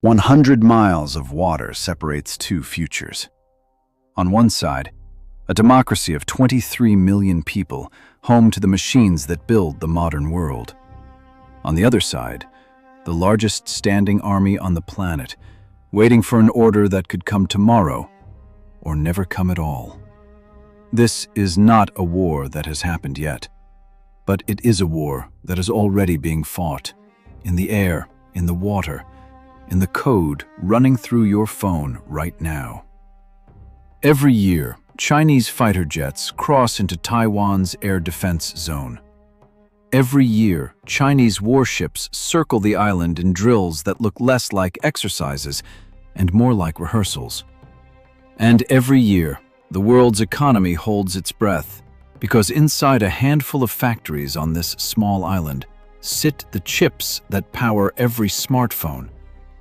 100 miles of water separates two futures. On one side, a democracy of 23 million people, home to the machines that build the modern world. On the other side, the largest standing army on the planet, waiting for an order that could come tomorrow or never come at all. This is not a war that has happened yet, but it is a war that is already being fought in the air, in the water, in the code running through your phone right now. Every year, Chinese fighter jets cross into Taiwan's air defense zone. Every year, Chinese warships circle the island in drills that look less like exercises and more like rehearsals. And every year, the world's economy holds its breath, because inside a handful of factories on this small island sit the chips that power every smartphone,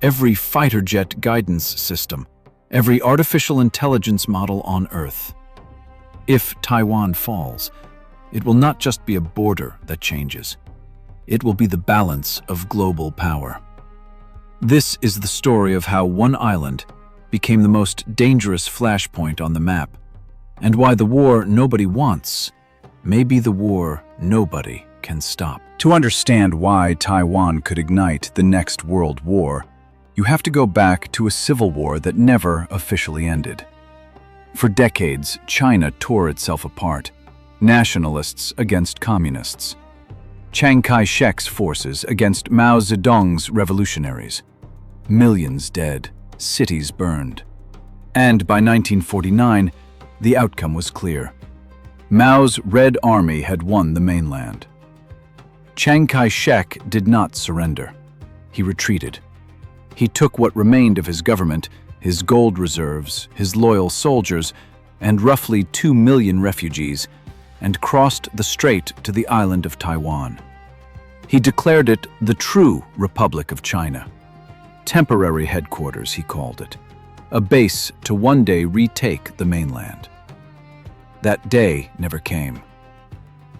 every fighter jet guidance system, every artificial intelligence model on Earth. If Taiwan falls, it will not just be a border that changes. It will be the balance of global power. This is the story of how one island became the most dangerous flashpoint on the map, and why the war nobody wants may be the war nobody can stop. To understand why Taiwan could ignite the next world war, you have to go back to a civil war that never officially ended. For decades, China tore itself apart, nationalists against communists, Chiang Kai-shek's forces against Mao Zedong's revolutionaries, millions dead, cities burned. And by 1949, the outcome was clear. Mao's Red Army had won the mainland. Chiang Kai-shek did not surrender. He retreated. He took what remained of his government, his gold reserves, his loyal soldiers, and roughly 2 million refugees, and crossed the strait to the island of Taiwan. He declared it the true Republic of China. Temporary headquarters, he called it, a base to one day retake the mainland. That day never came.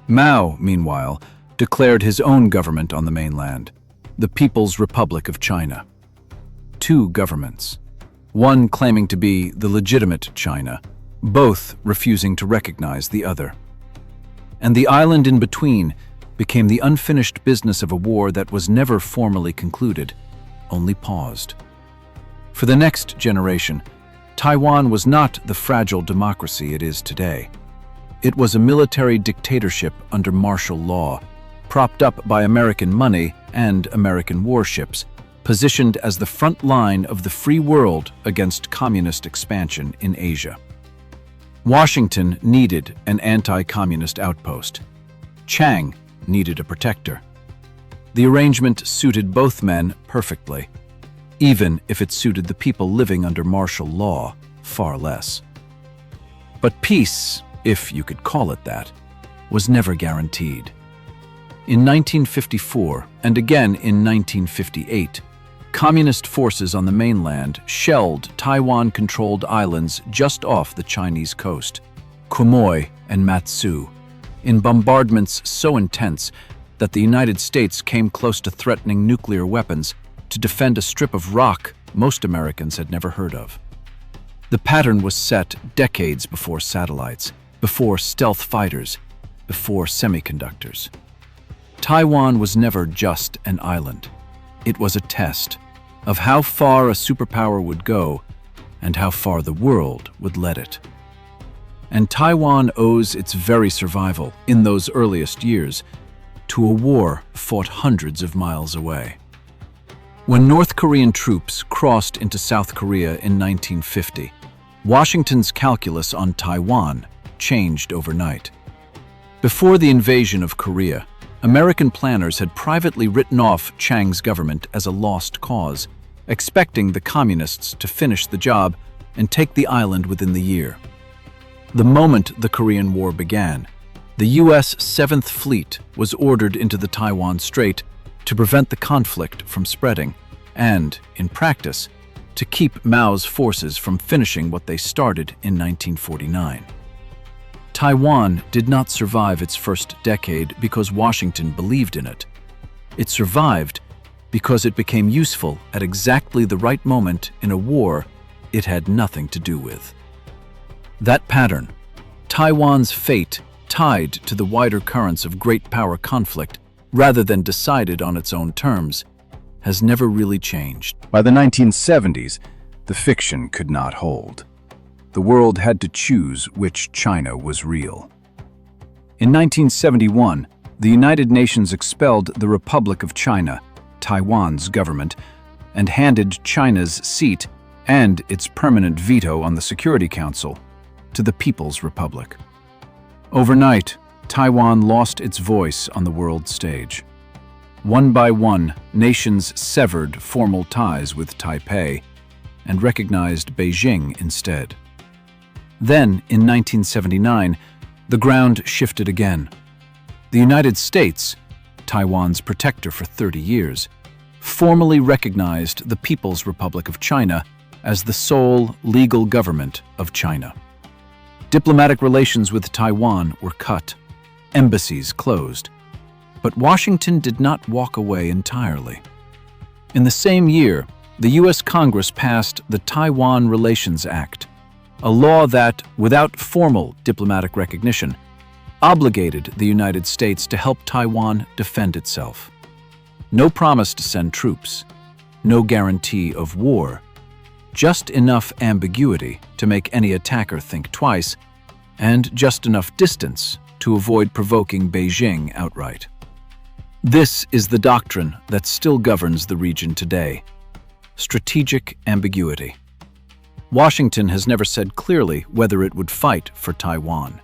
Mao, meanwhile, declared his own government on the mainland, the People's Republic of China. Two governments, one claiming to be the legitimate China, both refusing to recognize the other. And the island in between became the unfinished business of a war that was never formally concluded, only paused. For the next generation, Taiwan was not the fragile democracy it is today. It was a military dictatorship under martial law, propped up by American money and American warships, positioned as the front line of the free world against communist expansion in Asia. Washington needed an anti-communist outpost. Chiang needed a protector. The arrangement suited both men perfectly, even if it suited the people living under martial law far less. But peace, if you could call it that, was never guaranteed. In 1954, and again in 1958, communist forces on the mainland shelled Taiwan-controlled islands just off the Chinese coast, Quemoy and Matsu, in bombardments so intense that the United States came close to threatening nuclear weapons to defend a strip of rock most Americans had never heard of. The pattern was set decades before satellites, before stealth fighters, before semiconductors. Taiwan was never just an island. It was a test of how far a superpower would go and how far the world would let it. And Taiwan owes its very survival in those earliest years to a war fought hundreds of miles away. When North Korean troops crossed into South Korea in 1950, Washington's calculus on Taiwan changed overnight. Before the invasion of Korea, American planners had privately written off Chiang's government as a lost cause, expecting the communists to finish the job and take the island within the year. The moment the Korean War began, the U.S. 7th Fleet was ordered into the Taiwan Strait to prevent the conflict from spreading and, in practice, to keep Mao's forces from finishing what they started in 1949. Taiwan did not survive its first decade because Washington believed in it. It survived because it became useful at exactly the right moment in a war it had nothing to do with. That pattern, Taiwan's fate tied to the wider currents of great power conflict rather than decided on its own terms, has never really changed. By the 1970s, the fiction could not hold. The world had to choose which China was real. In 1971, the United Nations expelled the Republic of China, Taiwan's government, and handed China's seat and its permanent veto on the Security Council to the People's Republic. Overnight, Taiwan lost its voice on the world stage. One by one, nations severed formal ties with Taipei and recognized Beijing instead. Then, in 1979, the ground shifted again. The United States, Taiwan's protector for 30 years, formally recognized the People's Republic of China as the sole legal government of China. Diplomatic relations with Taiwan were cut, embassies closed. But Washington did not walk away entirely. In the same year, the U.S. Congress passed the Taiwan Relations Act, a law that, without formal diplomatic recognition, obligated the United States to help Taiwan defend itself. No promise to send troops, no guarantee of war, just enough ambiguity to make any attacker think twice, and just enough distance to avoid provoking Beijing outright. This is the doctrine that still governs the region today: strategic ambiguity. Washington has never said clearly whether it would fight for Taiwan.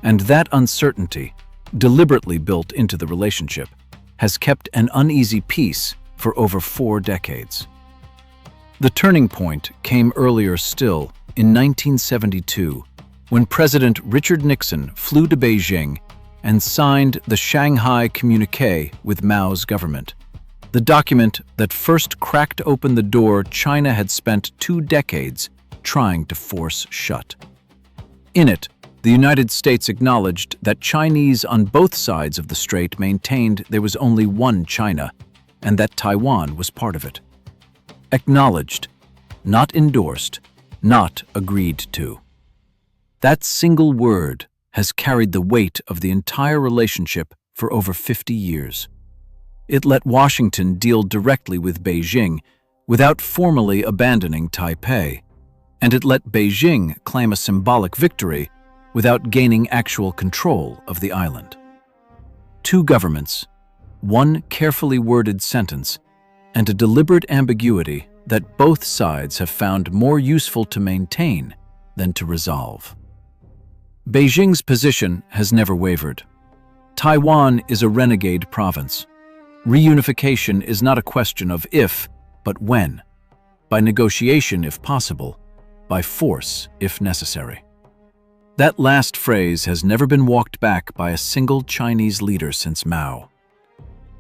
And that uncertainty, deliberately built into the relationship, has kept an uneasy peace for over 4 decades. The turning point came earlier still, in 1972, when President Richard Nixon flew to Beijing and signed the Shanghai Communique with Mao's government, the document that first cracked open the door China had spent 2 decades trying to force shut. In it, the United States acknowledged that Chinese on both sides of the strait maintained there was only one China, and that Taiwan was part of it. Acknowledged, not endorsed, not agreed to. That single word has carried the weight of the entire relationship for over 50 years. It let Washington deal directly with Beijing without formally abandoning Taipei, and it let Beijing claim a symbolic victory without gaining actual control of the island. 2 governments, 1 carefully worded sentence, and a deliberate ambiguity that both sides have found more useful to maintain than to resolve. Beijing's position has never wavered. Taiwan is a renegade province. Reunification is not a question of if, but when. By negotiation if possible, by force if necessary. That last phrase has never been walked back by a single Chinese leader since Mao.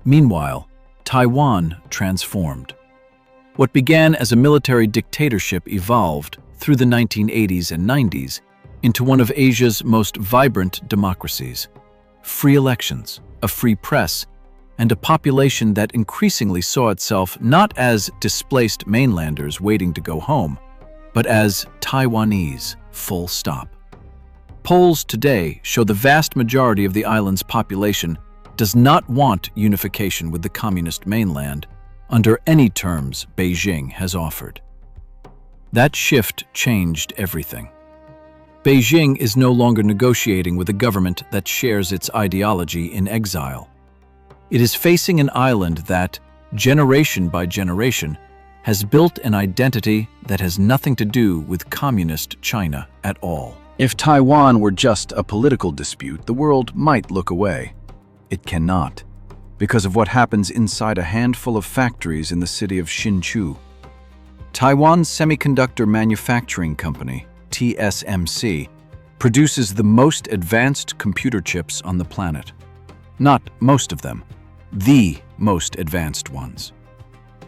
Meanwhile, Taiwan transformed. What began as a military dictatorship evolved, through the 1980s and 90s, into one of Asia's most vibrant democracies. Free elections, a free press, and a population that increasingly saw itself not as displaced mainlanders waiting to go home, but as Taiwanese, full stop. Polls today show the vast majority of the island's population does not want unification with the communist mainland under any terms Beijing has offered. That shift changed everything. Beijing is no longer negotiating with a government that shares its ideology in exile. It is facing an island that, generation by generation, has built an identity that has nothing to do with communist China at all. If Taiwan were just a political dispute, the world might look away. It cannot, because of what happens inside a handful of factories in the city of Hsinchu. Taiwan's Semiconductor Manufacturing Company, TSMC, produces the most advanced computer chips on the planet. Not most of them, the most advanced ones.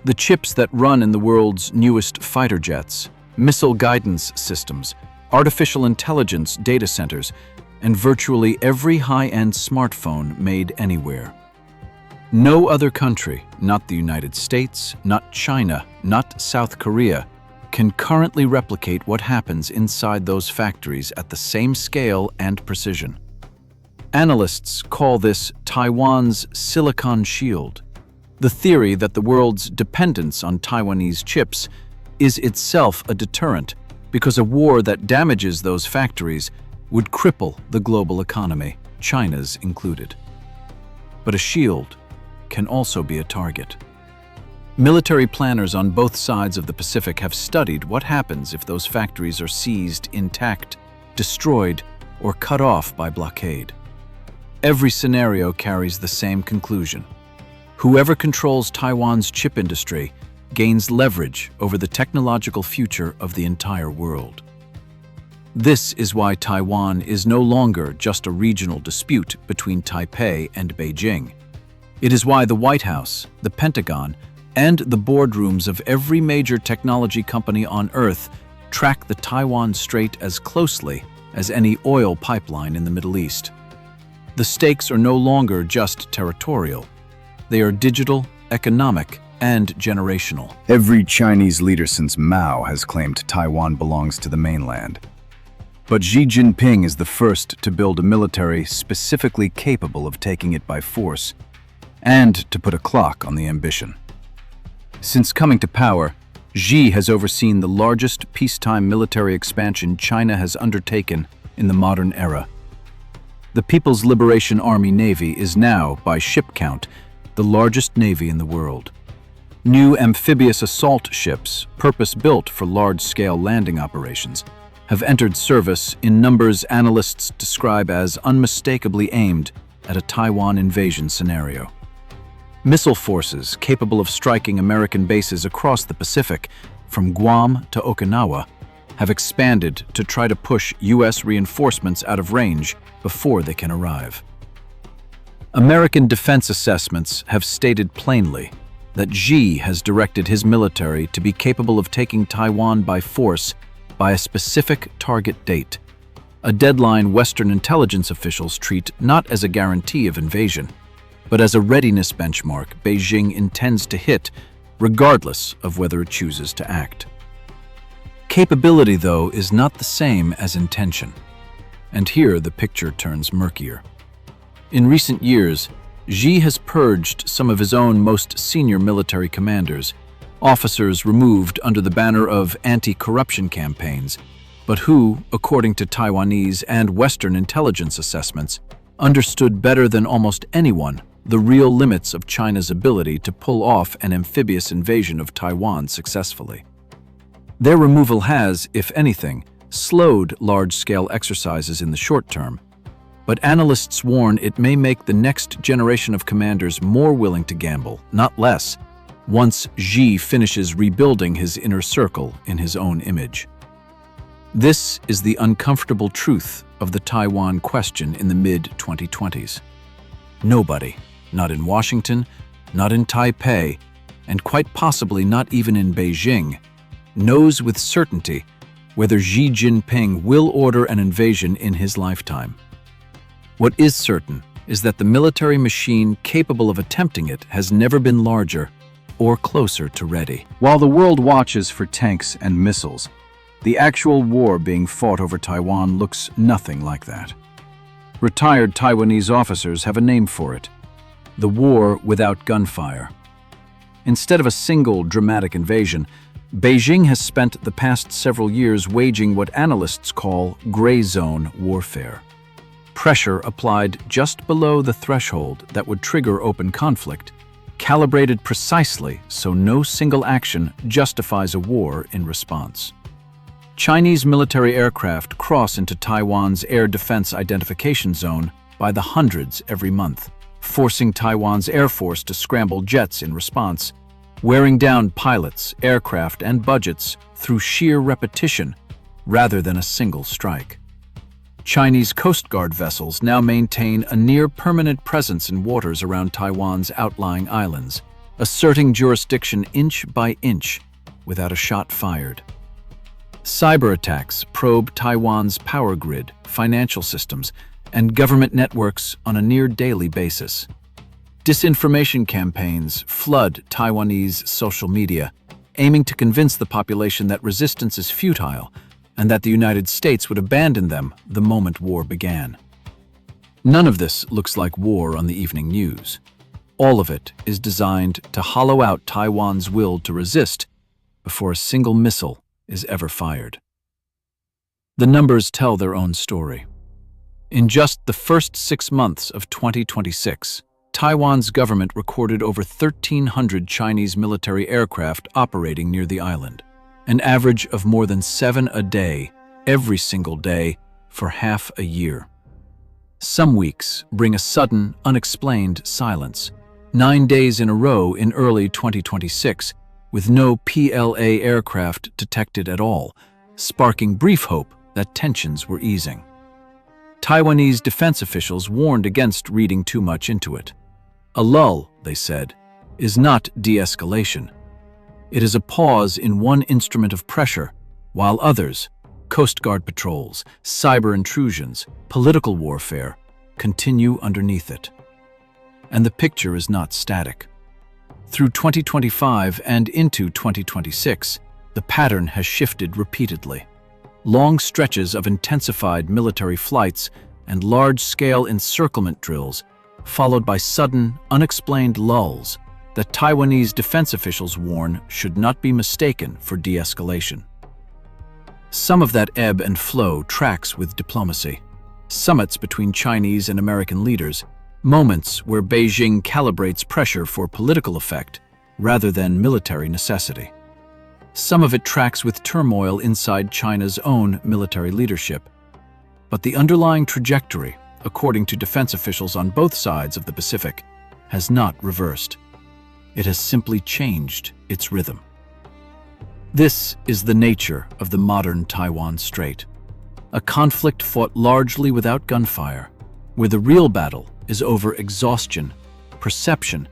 The chips that run in the world's newest fighter jets, missile guidance systems, artificial intelligence data centers, and virtually every high-end smartphone made anywhere. No other country, not the United States, not China, not South Korea, can currently replicate what happens inside those factories at the same scale and precision. Analysts call this Taiwan's Silicon Shield, the theory that the world's dependence on Taiwanese chips is itself a deterrent because a war that damages those factories would cripple the global economy, China's included. But a shield can also be a target. Military planners on both sides of the Pacific have studied what happens if those factories are seized intact, destroyed, or cut off by blockade. Every scenario carries the same conclusion. Whoever controls Taiwan's chip industry gains leverage over the technological future of the entire world. This is why Taiwan is no longer just a regional dispute between Taipei and Beijing. It is why the White House, the Pentagon, and the boardrooms of every major technology company on Earth track the Taiwan Strait as closely as any oil pipeline in the Middle East. The stakes are no longer just territorial. They are digital, economic, and generational. Every Chinese leader since Mao has claimed Taiwan belongs to the mainland. But Xi Jinping is the first to build a military specifically capable of taking it by force, and to put a clock on the ambition. Since coming to power, Xi has overseen the largest peacetime military expansion China has undertaken in the modern era. The People's Liberation Army Navy is now, by ship count, the largest navy in the world. New amphibious assault ships, purpose-built for large-scale landing operations, have entered service in numbers analysts describe as unmistakably aimed at a Taiwan invasion scenario. Missile forces capable of striking American bases across the Pacific, from Guam to Okinawa, have expanded to try to push U.S. reinforcements out of range before they can arrive. American defense assessments have stated plainly that Xi has directed his military to be capable of taking Taiwan by force by a specific target date, a deadline Western intelligence officials treat not as a guarantee of invasion, but as a readiness benchmark Beijing intends to hit regardless of whether it chooses to act. Capability, though, is not the same as intention, and here the picture turns murkier. In recent years, Xi has purged some of his own most senior military commanders, officers removed under the banner of anti-corruption campaigns, but who, according to Taiwanese and Western intelligence assessments, understood better than almost anyone the real limits of China's ability to pull off an amphibious invasion of Taiwan successfully. Their removal has, if anything, slowed large-scale exercises in the short term, but analysts warn it may make the next generation of commanders more willing to gamble, not less, once Xi finishes rebuilding his inner circle in his own image. This is the uncomfortable truth of the Taiwan question in the mid-2020s. Nobody, not in Washington, not in Taipei, and quite possibly not even in Beijing, knows with certainty whether Xi Jinping will order an invasion in his lifetime. What is certain is that the military machine capable of attempting it has never been larger or closer to ready. While the world watches for tanks and missiles, the actual war being fought over Taiwan looks nothing like that. Retired Taiwanese officers have a name for it: the war without gunfire. Instead of a single dramatic invasion, Beijing has spent the past several years waging what analysts call gray zone warfare. Pressure applied just below the threshold that would trigger open conflict, calibrated precisely so no single action justifies a war in response. Chinese military aircraft cross into Taiwan's air defense identification zone by the hundreds every month, forcing Taiwan's air force to scramble jets in response, wearing down pilots, aircraft, and budgets through sheer repetition rather than a single strike. Chinese Coast Guard vessels now maintain a near-permanent presence in waters around Taiwan's outlying islands, asserting jurisdiction inch by inch without a shot fired. Cyber attacks probe Taiwan's power grid, financial systems, and government networks on a near-daily basis. Disinformation campaigns flood Taiwanese social media, aiming to convince the population that resistance is futile and that the United States would abandon them the moment war began. None of this looks like war on the evening news. All of it is designed to hollow out Taiwan's will to resist before a single missile is ever fired. The numbers tell their own story. In just the first 6 months of 2026, Taiwan's government recorded over 1,300 Chinese military aircraft operating near the island, an average of more than 7 a day, every single day, for half a year. Some weeks bring a sudden, unexplained silence. 9 days in a row in early 2026, with no PLA aircraft detected at all, sparking brief hope that tensions were easing. Taiwanese defense officials warned against reading too much into it. A lull, they said, is not de-escalation. It is a pause in one instrument of pressure, while others, Coast Guard patrols, cyber intrusions, political warfare, continue underneath it. And the picture is not static. Through 2025 and into 2026, the pattern has shifted repeatedly. Long stretches of intensified military flights and large-scale encirclement drills, followed by sudden, unexplained lulls that Taiwanese defense officials warn should not be mistaken for de-escalation. Some of that ebb and flow tracks with diplomacy. Summits between Chinese and American leaders, moments where Beijing calibrates pressure for political effect rather than military necessity. Some of it tracks with turmoil inside China's own military leadership. But the underlying trajectory, according to defense officials on both sides of the Pacific, has not reversed. It has simply changed its rhythm. This is the nature of the modern Taiwan Strait, a conflict fought largely without gunfire, where the real battle is over exhaustion, perception,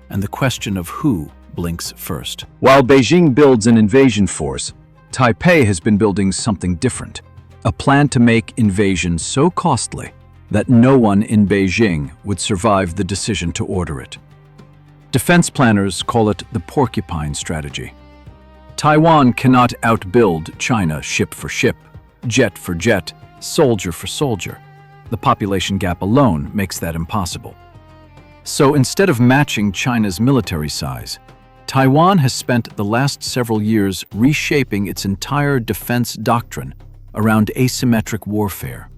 and the question of who blinks first. While Beijing builds an invasion force, Taipei has been building something different, a plan to make invasion so costly that no one in Beijing would survive the decision to order it. Defense planners call it the Porcupine strategy. Taiwan cannot outbuild China ship for ship, jet for jet, soldier for soldier. The population gap alone makes that impossible. So instead of matching China's military size, Taiwan has spent the last several years reshaping its entire defense doctrine around asymmetric warfare.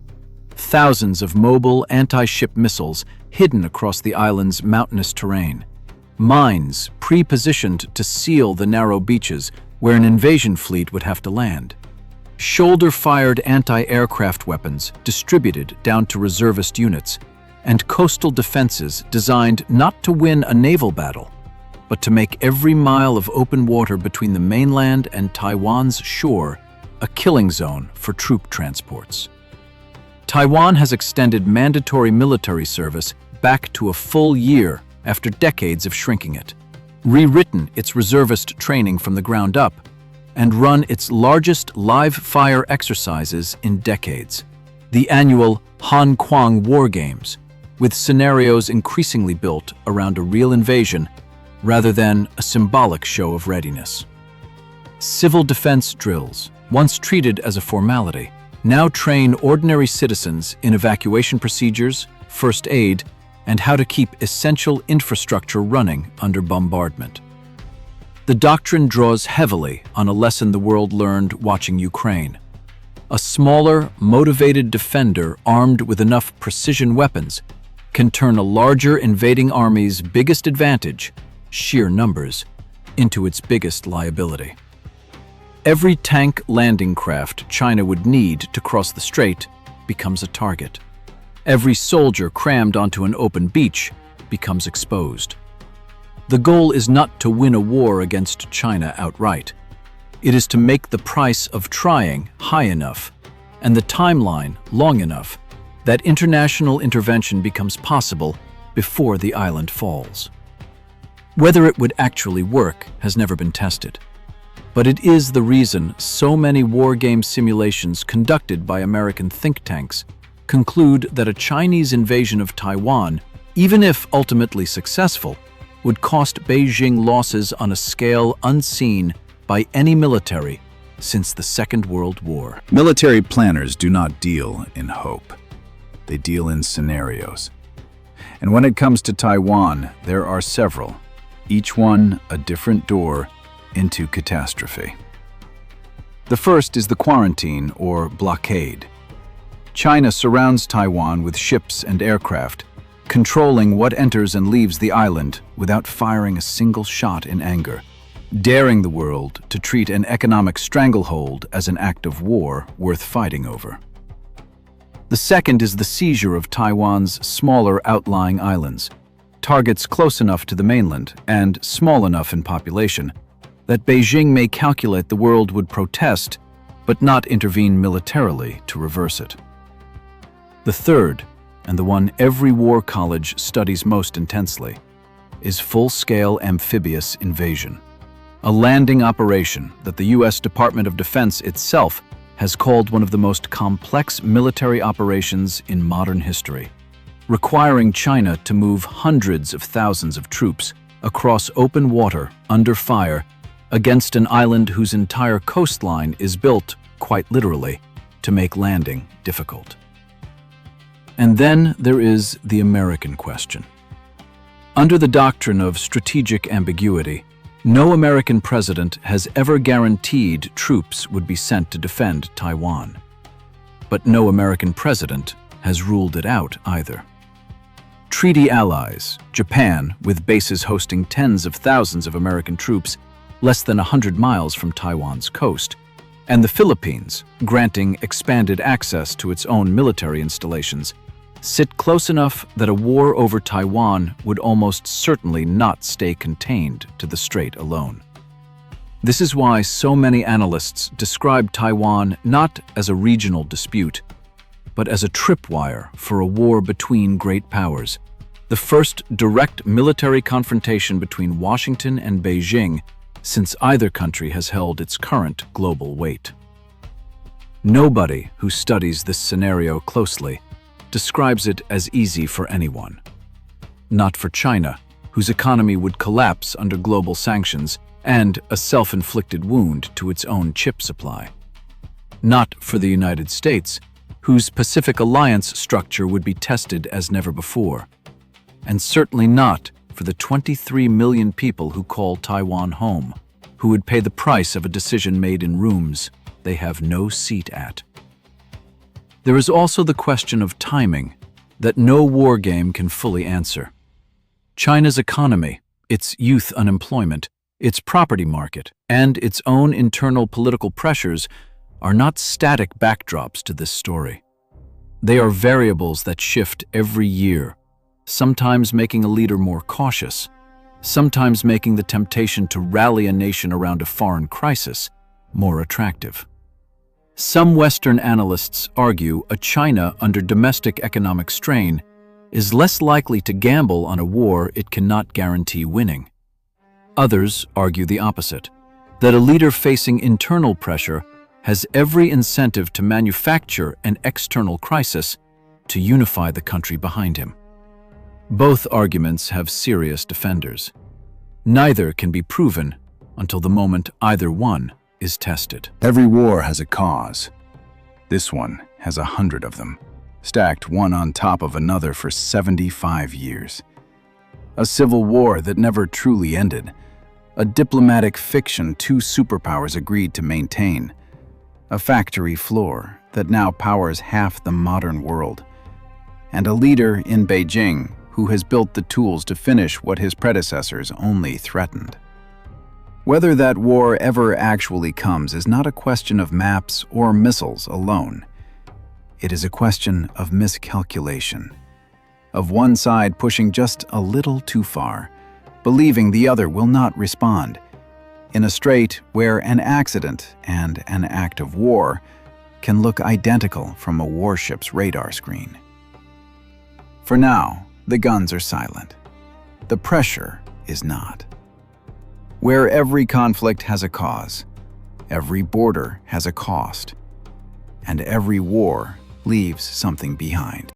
Thousands of mobile anti-ship missiles hidden across the island's mountainous terrain. Mines pre-positioned to seal the narrow beaches where an invasion fleet would have to land. Shoulder-fired anti-aircraft weapons distributed down to reservist units, and coastal defenses designed not to win a naval battle, but to make every mile of open water between the mainland and Taiwan's shore a killing zone for troop transports. Taiwan has extended mandatory military service back to a full year after decades of shrinking it, rewritten its reservist training from the ground up, and run its largest live-fire exercises in decades, the annual Han Kuang War Games, with scenarios increasingly built around a real invasion rather than a symbolic show of readiness. Civil defense drills, once treated as a formality, now train ordinary citizens in evacuation procedures, first aid, and how to keep essential infrastructure running under bombardment. The doctrine draws heavily on a lesson the world learned watching Ukraine. A smaller, motivated defender armed with enough precision weapons can turn a larger invading army's biggest advantage, sheer numbers, into its biggest liability. Every tank landing craft China would need to cross the strait becomes a target. Every soldier crammed onto an open beach becomes exposed. The goal is not to win a war against China outright. It is to make the price of trying high enough and the timeline long enough that international intervention becomes possible before the island falls. Whether it would actually work has never been tested, but it is the reason so many war game simulations conducted by American think tanks conclude that a Chinese invasion of Taiwan even if ultimately successful, would cost Beijing losses on a scale unseen by any military since the Second World War. Military planners do not deal in hope. They deal in scenarios. And when it comes to Taiwan, there are several, each one a different door into catastrophe. The first is the quarantine or blockade. China surrounds Taiwan with ships and aircraft, controlling what enters and leaves the island without firing a single shot in anger, daring the world to treat an economic stranglehold as an act of war worth fighting over. The second is the seizure of Taiwan's smaller outlying islands, targets close enough to the mainland and small enough in population that Beijing may calculate the world would protest but not intervene militarily to reverse it. The third, and the one every war college studies most intensely, is full-scale amphibious invasion, a landing operation that the U.S. Department of Defense itself has called one of the most complex military operations in modern history, requiring China to move hundreds of thousands of troops across open water under fire against an island whose entire coastline is built, quite literally, to make landing difficult. And then there is the American question. Under the doctrine of strategic ambiguity, no American president has ever guaranteed troops would be sent to defend Taiwan. But no American president has ruled it out either. Treaty allies, Japan, with bases hosting tens of thousands of American troops less than 100 miles from Taiwan's coast, and the Philippines, granting expanded access to its own military installations, sit close enough that a war over Taiwan would almost certainly not stay contained to the strait alone. This is why so many analysts describe Taiwan not as a regional dispute, but as a tripwire for a war between great powers, the first direct military confrontation between Washington and Beijing since either country has held its current global weight. Nobody who studies this scenario closely describes it as easy for anyone. Not for China, whose economy would collapse under global sanctions and a self-inflicted wound to its own chip supply. Not for the United States, whose Pacific Alliance structure would be tested as never before. And certainly not for the 23 million people who call Taiwan home, who would pay the price of a decision made in rooms they have no seat at. There is also the question of timing that no war game can fully answer. China's economy, its youth unemployment, its property market, and its own internal political pressures are not static backdrops to this story. They are variables that shift every year, sometimes making a leader more cautious, sometimes making the temptation to rally a nation around a foreign crisis more attractive. Some Western analysts argue a China under domestic economic strain is less likely to gamble on a war it cannot guarantee winning. Others argue the opposite, that a leader facing internal pressure has every incentive to manufacture an external crisis to unify the country behind him. Both arguments have serious defenders. Neither can be proven until the moment either one is tested. Every war has a cause. This one has 100 of them, stacked one on top of another for 75 years. A civil war that never truly ended. A diplomatic fiction two superpowers agreed to maintain. A factory floor that now powers half the modern world. And a leader in Beijing who has built the tools to finish what his predecessors only threatened. Whether that war ever actually comes is not a question of maps or missiles alone. It is a question of miscalculation, of one side pushing just a little too far, believing the other will not respond, in a strait where an accident and an act of war can look identical from a warship's radar screen. For now, the guns are silent. The pressure is not. Where every conflict has a cause, every border has a cost, and every war leaves something behind.